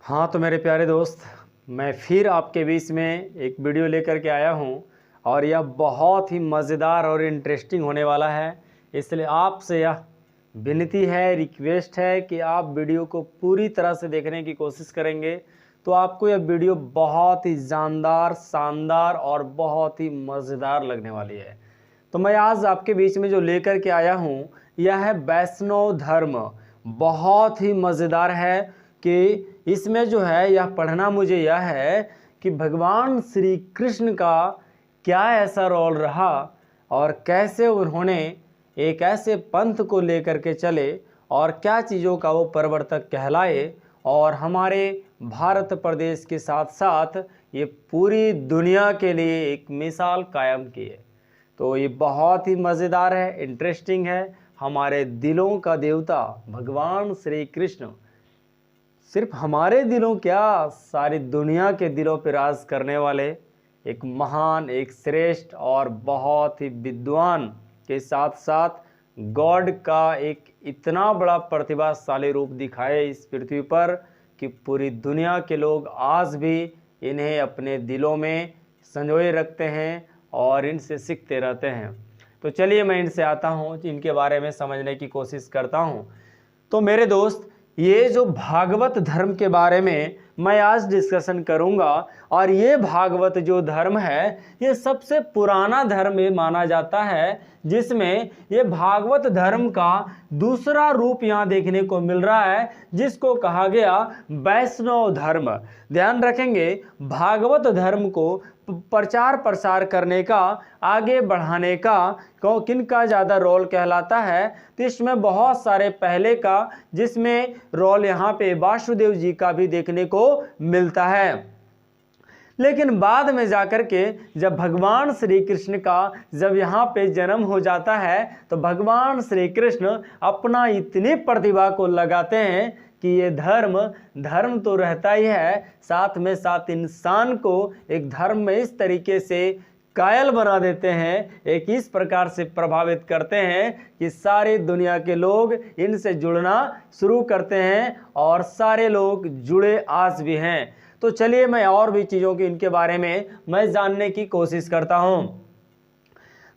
हाँ तो मेरे प्यारे दोस्त, मैं फिर आपके बीच में एक वीडियो लेकर के आया हूँ और यह बहुत ही मज़ेदार और इंटरेस्टिंग होने वाला है। इसलिए आपसे यह विनती है, रिक्वेस्ट है कि आप वीडियो को पूरी तरह से देखने की कोशिश करेंगे तो आपको यह वीडियो बहुत ही जानदार, शानदार और बहुत ही मज़ेदार लगने वाली है। तो मैं आज आपके बीच में जो लेकर के आया हूँ यह है वैष्णव धर्म। बहुत ही मज़ेदार है कि इसमें जो है यह पढ़ना मुझे यह है कि भगवान श्री कृष्ण का क्या ऐसा रोल रहा और कैसे उन्होंने एक ऐसे पंथ को लेकर के चले और क्या चीज़ों का वो प्रवर्तक कहलाए और हमारे भारत प्रदेश के साथ साथ ये पूरी दुनिया के लिए एक मिसाल कायम की है। तो ये बहुत ही मज़ेदार है, इंटरेस्टिंग है। हमारे दिलों का देवता भगवान श्री कृष्ण सिर्फ हमारे दिलों क्या, सारी दुनिया के दिलों पर राज करने वाले एक महान, एक श्रेष्ठ और बहुत ही विद्वान के साथ साथ गॉड का एक इतना बड़ा प्रतिभाशाली रूप दिखाए इस पृथ्वी पर कि पूरी दुनिया के लोग आज भी इन्हें अपने दिलों में संजोए रखते हैं और इनसे सीखते रहते हैं। तो चलिए मैं इनसे आता हूँ, इनके बारे में समझने की कोशिश करता हूँ। तो मेरे दोस्त, ये जो भागवत धर्म के बारे में मैं आज डिस्कशन करूंगा और ये भागवत जो धर्म है ये सबसे पुराना धर्म माना जाता है, जिसमें ये भागवत धर्म का दूसरा रूप यहाँ देखने को मिल रहा है जिसको कहा गया वैष्णव धर्म। ध्यान रखेंगे, भागवत धर्म को प्रचार प्रसार करने का, आगे बढ़ाने का किनका ज़्यादा रोल कहलाता है, तो इसमें बहुत सारे पहले का, जिसमें रोल यहाँ पे वासुदेव जी का भी देखने को मिलता है। लेकिन बाद में जाकर के जब भगवान श्री कृष्ण का जब यहाँ पे जन्म हो जाता है तो भगवान श्री कृष्ण अपना इतनी प्रतिभा को लगाते हैं कि ये धर्म तो रहता ही है, साथ में साथ इंसान को एक धर्म में इस तरीके से कायल बना देते हैं, एक इस प्रकार से प्रभावित करते हैं कि सारी दुनिया के लोग इनसे जुड़ना शुरू करते हैं और सारे लोग जुड़े आज भी हैं। तो चलिए मैं और भी चीज़ों की इनके बारे में मैं जानने की कोशिश करता हूँ।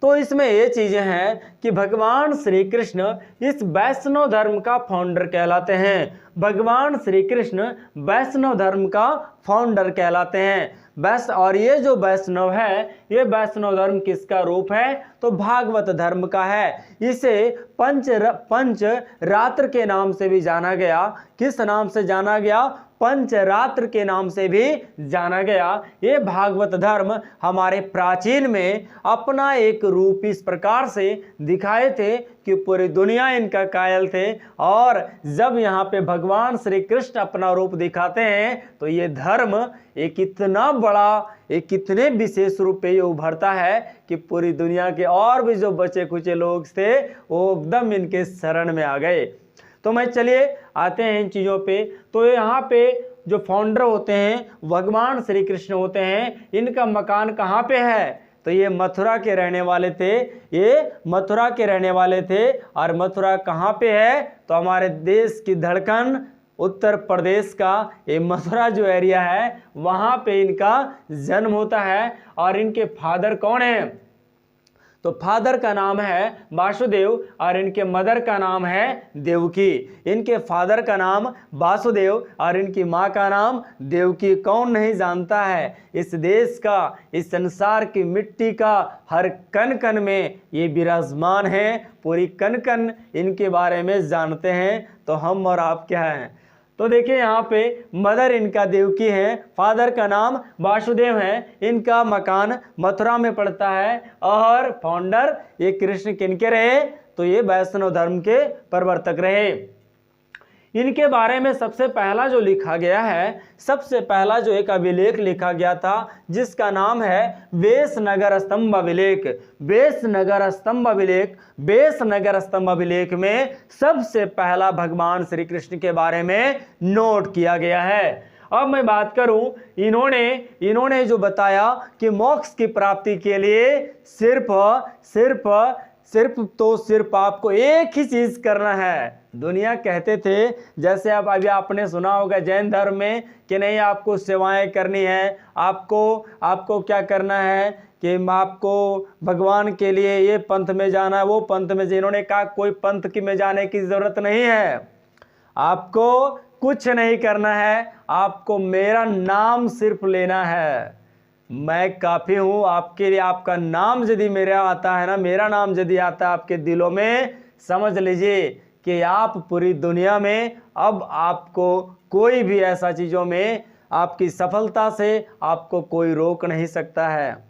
तो इसमें ये चीज़ें हैं कि भगवान श्री कृष्ण इस वैष्णव धर्म का फाउंडर कहलाते हैं। भगवान श्री कृष्ण वैष्णव धर्म का फाउंडर कहलाते हैं। और ये जो वैष्णव है, ये वैष्णव धर्म किसका रूप है, तो भागवत धर्म का है। इसे पंच रात्र के नाम से भी जाना गया। किस नाम से जाना गया? पंचरात्र के नाम से भी जाना गया। ये भागवत धर्म हमारे प्राचीन में अपना एक रूप इस प्रकार से दिखाए थे कि पूरी दुनिया इनका कायल थे, और जब यहाँ पे भगवान श्री कृष्ण अपना रूप दिखाते हैं तो ये धर्म एक इतना बड़ा, एक इतने विशेष रूप पे ये उभरता है कि पूरी दुनिया के और भी जो बचे कुचे लोग थे वो एकदम इनके शरण में आ गए। तो मैं चलिए आते हैं इन चीज़ों पे। तो यहाँ पे जो फाउंडर होते हैं भगवान श्री कृष्ण होते हैं, इनका मकान कहाँ पे है, तो ये मथुरा के रहने वाले थे। ये मथुरा के रहने वाले थे। और मथुरा कहाँ पे है, तो हमारे देश की धड़कन उत्तर प्रदेश का ये मथुरा जो एरिया है वहाँ पे इनका जन्म होता है। और इनके फादर कौन है, तो फादर का नाम है वासुदेव और इनके मदर का नाम है देवकी। इनके फादर का नाम वासुदेव और इनकी माँ का नाम देवकी। कौन नहीं जानता है, इस देश का, इस संसार की मिट्टी का हर कण कण में ये विराजमान है। पूरी कण कण इनके बारे में जानते हैं। तो हम और आप क्या हैं, तो देखिए यहाँ पे मदर इनका देवकी है, फादर का नाम वासुदेव है, इनका मकान मथुरा में पड़ता है। और फाउंडर ये कृष्ण किनके रहे, तो ये वैष्णव धर्म के प्रवर्तक रहे। इनके बारे में सबसे पहला जो लिखा गया है, सबसे पहला जो एक अभिलेख लिखा गया था जिसका नाम है वेशनगर स्तंभ अभिलेख। वेशनगर स्तंभ अभिलेख, वेशनगर स्तंभ अभिलेख में सबसे पहला भगवान श्री कृष्ण के बारे में नोट किया गया है। अब मैं बात करूं, इन्होंने जो बताया कि मोक्ष की प्राप्ति के लिए सिर्फ सिर्फ आपको एक ही चीज़ करना है। दुनिया कहते थे, जैसे अब अभी आपने सुना होगा जैन धर्म में कि नहीं आपको सेवाएं करनी है, आपको क्या करना है कि आपको भगवान के लिए ये पंथ में जाना है, वो पंथ में। इन्होंने कहा कोई पंथ की में जाने की ज़रूरत नहीं है, आपको कुछ नहीं करना है, आपको मेरा नाम सिर्फ लेना है। मैं काफ़ी हूँ आपके लिए। आपका नाम यदि मेरा आता है ना, मेरा नाम यदि आता है आपके दिलों में, समझ लीजिए कि आप पूरी दुनिया में अब आपको कोई भी ऐसा चीज़ों में आपकी सफलता से आपको कोई रोक नहीं सकता है।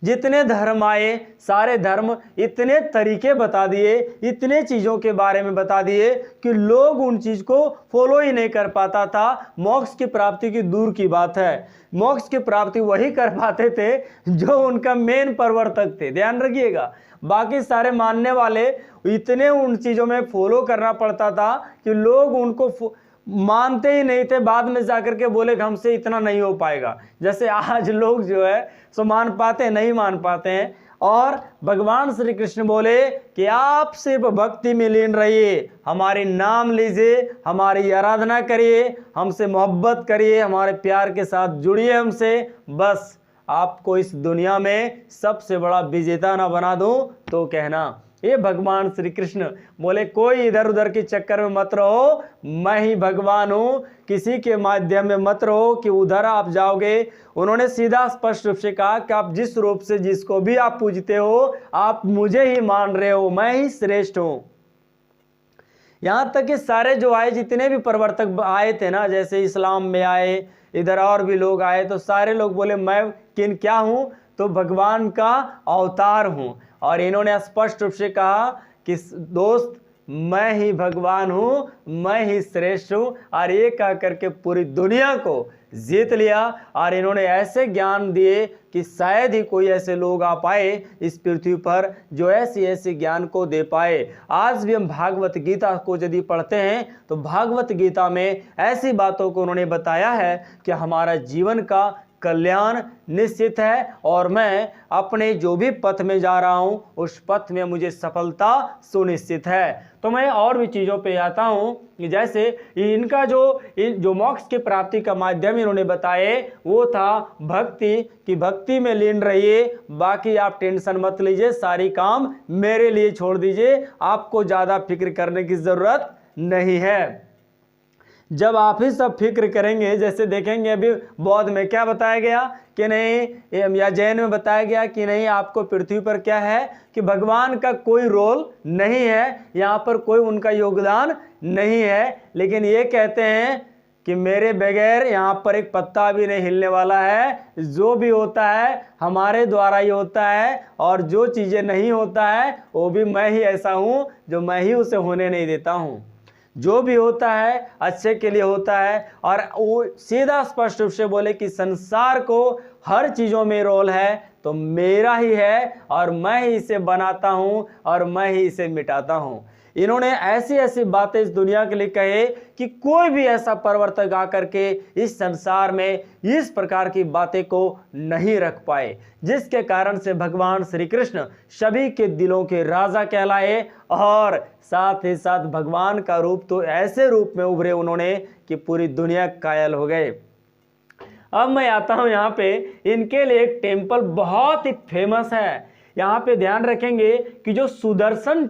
जितने धर्म आए सारे धर्म इतने तरीके बता दिए, इतने चीज़ों के बारे में बता दिए कि लोग उन चीज़ को फॉलो ही नहीं कर पाता था। मोक्ष की प्राप्ति की दूर की बात है, मोक्ष की प्राप्ति वही कर पाते थे जो उनका मेन प्रवर्तक थे। ध्यान रखिएगा, बाकी सारे मानने वाले इतने उन चीज़ों में फॉलो करना पड़ता था कि लोग उनको मानते ही नहीं थे। बाद में जाकर के बोले कि हमसे इतना नहीं हो पाएगा। जैसे आज लोग जो है सो मान पाते हैं, नहीं मान पाते हैं। और भगवान श्री कृष्ण बोले कि आप सिर्फ भक्ति में लीन रहिए, हमारी नाम लीजिए, हमारी आराधना करिए, हमसे मोहब्बत करिए, हमारे प्यार के साथ जुड़िए हमसे। बस आपको इस दुनिया में सबसे बड़ा विजेता ना बना दूं तो कहना। ये भगवान श्री कृष्ण बोले कोई इधर उधर के चक्कर में मत रहो, मैं ही भगवान हूँ, किसी के माध्यम में मत रहो कि उधर आप जाओगे। उन्होंने सीधा स्पष्ट रूप से कहा कि आप जिस रूप से जिसको भी आप पूजते हो, आप मुझे ही मान रहे हो, मैं ही श्रेष्ठ हूँ। यहाँ तक कि सारे जो आए, जितने भी प्रवर्तक आए थे ना, जैसे इस्लाम में आए, इधर और भी लोग आए, तो सारे लोग बोले मैं क्या हूँ, तो भगवान का अवतार हूँ। और इन्होंने स्पष्ट रूप से कहा कि दोस्त मैं ही भगवान हूँ, मैं ही श्रेष्ठ हूँ। और ये कह करके पूरी दुनिया को जीत लिया। और इन्होंने ऐसे ज्ञान दिए कि शायद ही कोई ऐसे लोग आ पाए इस पृथ्वी पर जो ऐसे ज्ञान को दे पाए। आज भी हम भागवत गीता को यदि पढ़ते हैं तो भागवत गीता में ऐसी बातों को उन्होंने बताया है कि हमारा जीवन का कल्याण निश्चित है, और मैं अपने जो भी पथ में जा रहा हूं उस पथ में मुझे सफलता सुनिश्चित है। तो मैं और भी चीज़ों पे आता हूं कि जैसे इनका जो मोक्ष की प्राप्ति का माध्यम इन्होंने बताए वो था भक्ति, कि भक्ति में लीन रहिए, बाकी आप टेंशन मत लीजिए, सारी काम मेरे लिए छोड़ दीजिए, आपको ज़्यादा फिक्र करने की ज़रूरत नहीं है। जब आप ही सब फिक्र करेंगे, जैसे देखेंगे अभी बौद्ध में क्या बताया गया कि नहीं, या जैन में बताया गया कि नहीं, आपको पृथ्वी पर क्या है कि भगवान का कोई रोल नहीं है, यहाँ पर कोई उनका योगदान नहीं है। लेकिन ये कहते हैं कि मेरे बगैर यहाँ पर एक पत्ता भी नहीं हिलने वाला है, जो भी होता है हमारे द्वारा ही होता है, और जो चीज़ें नहीं होता है वो भी मैं ही ऐसा हूँ जो मैं ही उसे होने नहीं देता हूँ। जो भी होता है अच्छे के लिए होता है। और वो सीधा स्पष्ट रूप से बोले कि संसार को हर चीज़ों में रोल है तो मेरा ही है, और मैं ही इसे बनाता हूँ और मैं ही इसे मिटाता हूँ। इन्होंने ऐसी ऐसी बातें इस दुनिया के लिए कहे कि कोई भी ऐसा प्रवर्तक आकर के इस संसार में इस प्रकार की बातें को नहीं रख पाए, जिसके कारण से भगवान श्री कृष्ण सभी के दिलों के राजा कहलाए। और साथ ही साथ भगवान का रूप तो ऐसे रूप में उभरे उन्होंने कि पूरी दुनिया कायल हो गए। अब मैं आता हूं यहाँ पे, इनके लिए एक टेम्पल बहुत ही फेमस है। यहाँ पे ध्यान रखेंगे कि जो सुदर्शन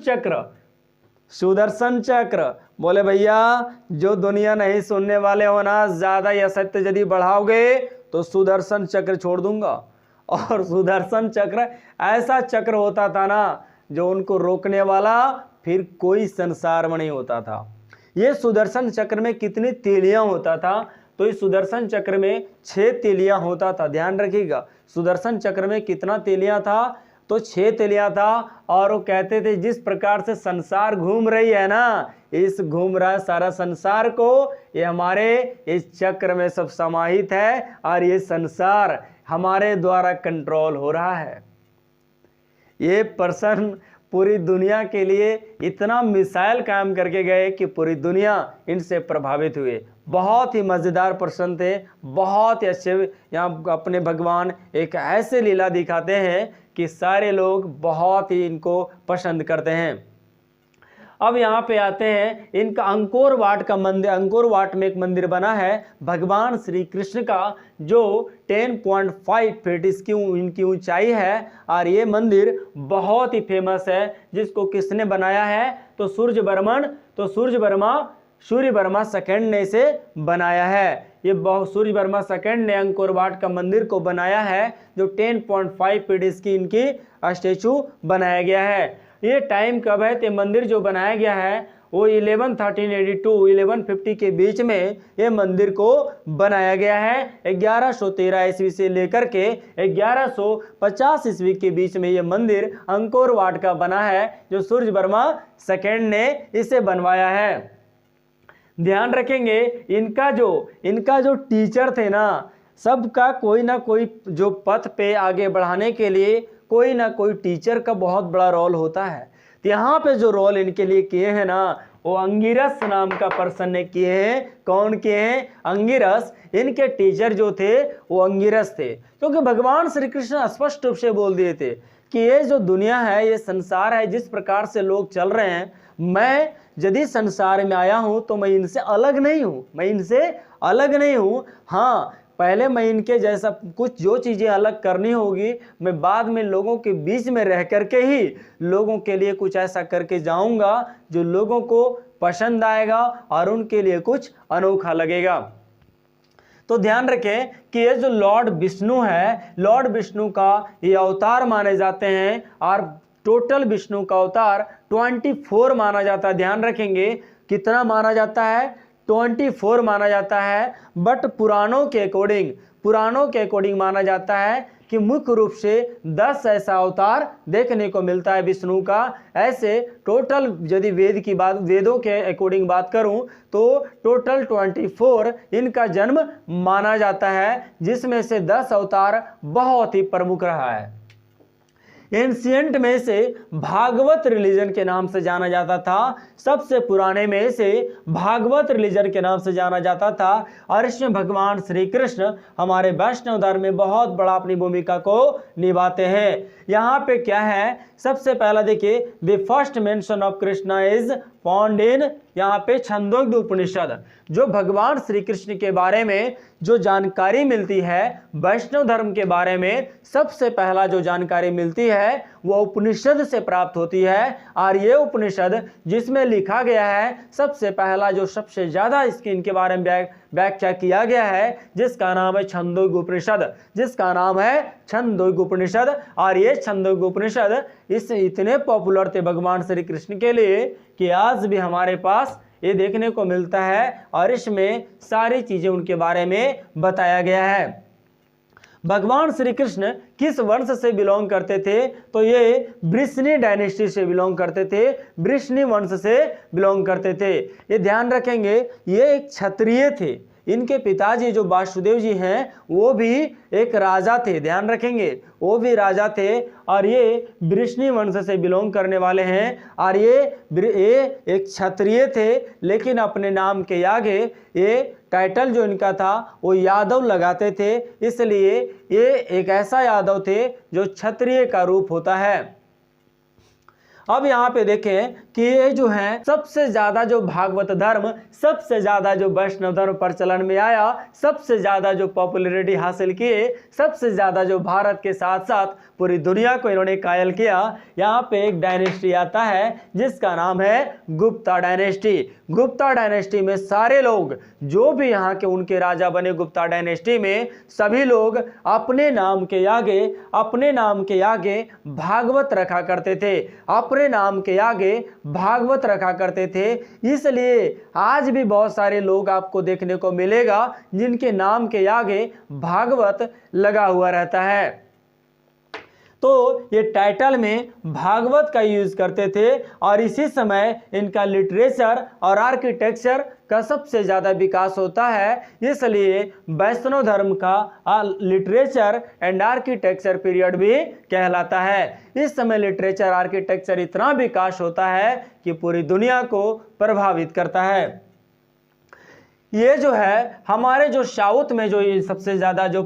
चक्र बोले भैया जो दुनिया नहीं सुनने वाले हो ना, ज़्यादा यह सत्य यदि बढ़ाओगे तो सुदर्शन चक्र छोड़ दूंगा। और सुदर्शन चक्र ऐसा चक्र होता था ना जो उनको रोकने वाला फिर कोई संसार में नहीं होता था। ये सुदर्शन चक्र में कितनी तीलियां होता था, तो इस सुदर्शन चक्र में 6 तीलियां होता था। ध्यान रखिएगा, सुदर्शन चक्र में कितना तीलियां था, तो 6 तीलियां था। और वो कहते थे जिस प्रकार से संसार घूम रही है ना, इस घूम रहा सारा संसार को, ये हमारे इस चक्र में सब समाहित है, और ये संसार हमारे द्वारा कंट्रोल हो रहा है। ये पर्सन पूरी दुनिया के लिए इतना मिसाइल काम करके गए कि पूरी दुनिया इनसे प्रभावित हुए। बहुत ही मज़ेदार पर्सन थे, बहुत ही अच्छे। यहाँ अपने भगवान एक ऐसे लीला दिखाते हैं कि सारे लोग बहुत ही इनको पसंद करते हैं। अब यहाँ पे आते हैं, इनका अंकोर वाट का मंदिर, अंकोर वाट में एक मंदिर बना है भगवान श्री कृष्ण का, जो 10.5 फीट इसकी इनकी ऊंचाई है। और ये मंदिर बहुत ही फेमस है। जिसको किसने बनाया है? तो सूर्य वर्मा सेकंड ने इसे बनाया है। ये सूर्य वर्मा सेकंड ने अंकोर वाट का मंदिर को बनाया है, जो 10.5 फीट इसकी इनकी स्टेचू बनाया गया है। ये टाइम कब है? तो मंदिर जो बनाया गया है वो 1150 के बीच में ये मंदिर को बनाया गया है। 1113 ईस्वी से लेकर के 1150 ईस्वी के बीच में ये मंदिर अंकोर वाट का बना है, जो सूर्य वर्मा सेकंड ने इसे बनवाया है। ध्यान रखेंगे, इनका जो टीचर थे ना, सबका कोई ना कोई जो पथ पे आगे बढ़ाने के लिए कोई ना कोई टीचर का बहुत बड़ा रोल होता है। तो यहाँ पे जो रोल इनके लिए किए हैं ना, वो अंगिरस नाम का पर्सन ने किए हैं। कौन किए हैं? अंगिरस। इनके टीचर जो थे वो अंगिरस थे, क्योंकि भगवान श्री कृष्ण स्पष्ट रूप से बोल दिए थे कि ये जो दुनिया है, ये संसार है, जिस प्रकार से लोग चल रहे हैं, मैं यदि संसार में आया हूँ तो मैं इनसे अलग नहीं हूँ। हाँ, पहले मैं इनके जैसा कुछ जो चीज़ें अलग करनी होगी, मैं बाद में लोगों के बीच में रह करके ही लोगों के लिए कुछ ऐसा करके जाऊंगा जो लोगों को पसंद आएगा और उनके लिए कुछ अनोखा लगेगा। तो ध्यान रखें कि ये जो लॉर्ड विष्णु है, लॉर्ड विष्णु का ये अवतार माने जाते हैं, और टोटल विष्णु का अवतार 24 माना जाता है। ध्यान रखेंगे, कितना माना जाता है? 24 माना जाता है। बट पुराणों के अकॉर्डिंग माना जाता है कि मुख्य रूप से 10 ऐसा अवतार देखने को मिलता है विष्णु का। ऐसे टोटल यदि वेदों के अकॉर्डिंग बात करूं तो टोटल 24 इनका जन्म माना जाता है, जिसमें से 10 अवतार बहुत ही प्रमुख रहा है। एंशियंट में से भागवत रिलीजन के नाम से जाना जाता था। सबसे पुराने में से भागवत रिलीजन के नाम से जाना जाता था, और इसमें भगवान श्री कृष्ण हमारे वैष्णव धर्म में बहुत बड़ा अपनी भूमिका को निभाते हैं। यहाँ पे क्या है? सबसे पहला देखिए, the first mention of Krishna is found in, यहाँ पे छंदोग्य उपनिषद। जो भगवान श्री कृष्ण के बारे में जो जानकारी मिलती है वैष्णव धर्म के बारे में, सबसे पहला जो जानकारी मिलती है वो उपनिषद से प्राप्त होती है। और ये उपनिषद जिसमें लिखा गया है, सबसे पहला जो सबसे ज्यादा इनके बारे में व्याख्या किया गया है, जिसका नाम है छंदोग्य उपनिषद। और ये छंदोग्य उपनिषद इतने पॉपुलर थे भगवान श्री कृष्ण के लिए कि आज भी हमारे पास ये देखने को मिलता है, और इसमें सारी चीजें उनके बारे में बताया गया है। भगवान श्री कृष्ण किस वंश से बिलोंग करते थे? तो ये वृष्णि डायनेस्टी से बिलोंग करते थे, वृष्णि वंश से बिलोंग करते थे। ये ध्यान रखेंगे, ये एक क्षत्रिय थे। इनके पिताजी जो वासुदेव जी हैं वो भी एक राजा थे। ध्यान रखेंगे, वो भी राजा थे, और ये वृष्णि वंश से बिलोंग करने वाले हैं। और ये एक क्षत्रिय थे, लेकिन अपने नाम के आगे ये टाइटल जो इनका था वो यादव लगाते थे, इसलिए ये एक ऐसा यादव थे जो क्षत्रिय का रूप होता है। अब यहाँ पे देखें कि ये जो है सबसे ज्यादा जो भागवत धर्म, सबसे ज्यादा जो वैष्णव धर्म प्रचलन में आया, सबसे ज्यादा जो पॉपुलैरिटी हासिल किए, सबसे ज्यादा जो भारत के साथ साथ पूरी दुनिया को इन्होंने कायल किया, यहाँ पे एक डायनेस्टी आता है जिसका नाम है गुप्ता डायनेस्टी। गुप्ता डायनेस्टी में सारे लोग जो भी यहाँ के उनके राजा बने गुप्ता डायनेस्टी में, सभी लोग अपने नाम के आगे भागवत रखा करते थे, अपने नाम के आगे भागवत रखा करते थे। इसलिए आज भी बहुत सारे लोग आपको देखने को मिलेगा जिनके नाम के आगे भागवत लगा हुआ रहता है। तो ये टाइटल में भागवत का यूज करते थे, और इसी समय इनका लिटरेचर और आर्किटेक्चर का सबसे ज़्यादा विकास होता है। इसलिए वैष्णव धर्म का लिटरेचर एंड आर्किटेक्चर पीरियड भी कहलाता है। इस समय लिटरेचर आर्किटेक्चर इतना विकास होता है कि पूरी दुनिया को प्रभावित करता है। ये जो है हमारे जो साउथ में जो ये सबसे ज़्यादा जो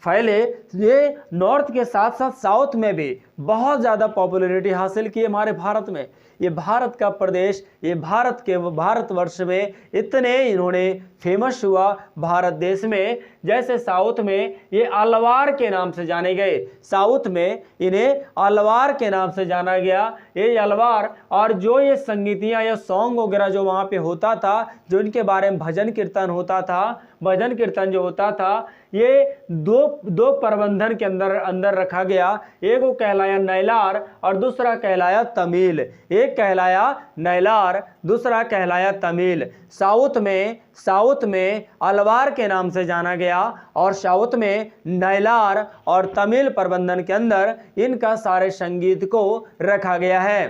फैले, ये नॉर्थ के साथ साथ साउथ में भी बहुत ज़्यादा पॉपुलैरिटी हासिल की हमारे भारत में। ये भारत का प्रदेश, ये भारतवर्ष में इतने इन्होंने फेमस हुआ भारत देश में। जैसे साउथ में ये अलवार के नाम से जाने गए, साउथ में इन्हें अलवार के नाम से जाना गया। ये अलवार और जो ये संगीतियाँ या सॉन्ग वगैरह जो वहाँ पे होता था, जो इनके बारे में भजन कीर्तन होता था, भजन कीर्तन जो होता था, ये दो प्रबंधन के अंदर रखा गया। एक को कहलाया नैलार और दूसरा कहलाया तमिल। एक कहलाया नैलार, दूसरा कहलाया तमिल। साउथ में अलवार के नाम से जाना गया और साउथ में नैलार और तमिल प्रबंधन के अंदर इनका सारे संगीत को रखा गया है।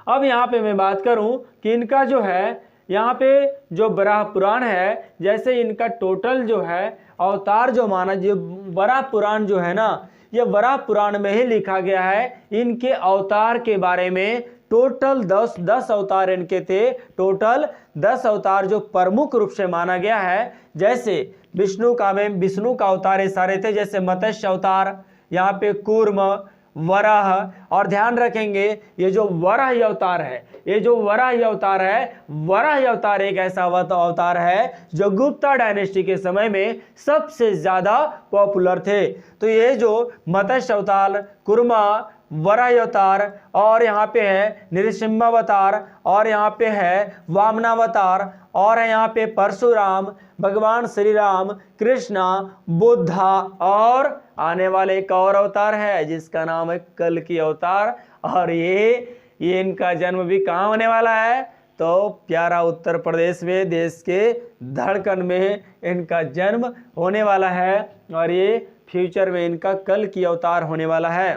अब यहाँ पे मैं बात करूं कि इनका जो है यहाँ पे जो वराह पुराण है, जैसे इनका टोटल जो है अवतार जो माना, जो वराह पुराण जो है ना, ये वराह पुराण में ही लिखा गया है इनके अवतार के बारे में। टोटल 10 अवतार इनके थे, टोटल 10 अवतार जो प्रमुख रूप से माना गया है। जैसे विष्णु का अवतार ये सारे थे, जैसे मत्स्य अवतार, यहाँ पे कूर्म, वराह। और ध्यान रखेंगे ये जो वराह अवतार है, ये जो वराह अवतार है, वराह अवतार एक ऐसा अवतार है जो गुप्ता डायनेस्टी के समय में सबसे ज्यादा पॉपुलर थे। तो ये जो मत्स्य अवतार, कुर्मा, वराह अवतार और यहाँ पे है नृसिंहावतार और यहाँ पे है वामनावतार और यहाँ पे परशुराम, भगवान श्री राम, कृष्णा, बुद्धा और आने वाले एक और अवतार है जिसका नाम है कल्कि अवतार। और ये इनका जन्म भी कहाँ होने वाला है, तो प्यारा उत्तर प्रदेश में, देश के धड़कन में इनका जन्म होने वाला है और ये फ्यूचर में इनका कल्कि अवतार होने वाला है।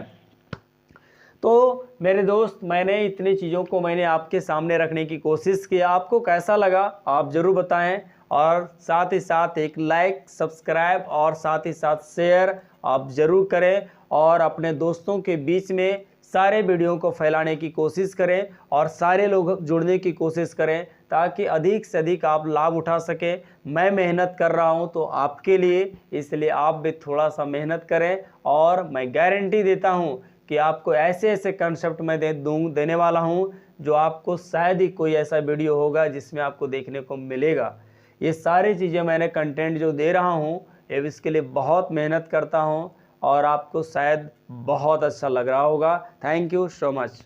तो मेरे दोस्त, मैंने इतनी चीज़ों को मैंने आपके सामने रखने की कोशिश की। आपको कैसा लगा आप ज़रूर बताएं और साथ ही साथ एक लाइक, सब्सक्राइब और साथ ही साथ शेयर आप ज़रूर करें और अपने दोस्तों के बीच में सारे वीडियो को फैलाने की कोशिश करें और सारे लोग जुड़ने की कोशिश करें ताकि अधिक से अधिक आप लाभ उठा सकें। मैं मेहनत कर रहा हूं तो आपके लिए, इसलिए आप भी थोड़ा सा मेहनत करें और मैं गारंटी देता हूं कि आपको ऐसे ऐसे कंसेप्ट मैं देने वाला हूं जो आपको शायद ही कोई ऐसा वीडियो होगा जिसमें आपको देखने को मिलेगा। ये सारी चीज़ें मैंने कंटेंट जो दे रहा हूं, ये इसके लिए बहुत मेहनत करता हूं और आपको शायद बहुत अच्छा लग रहा होगा। Thank you so much.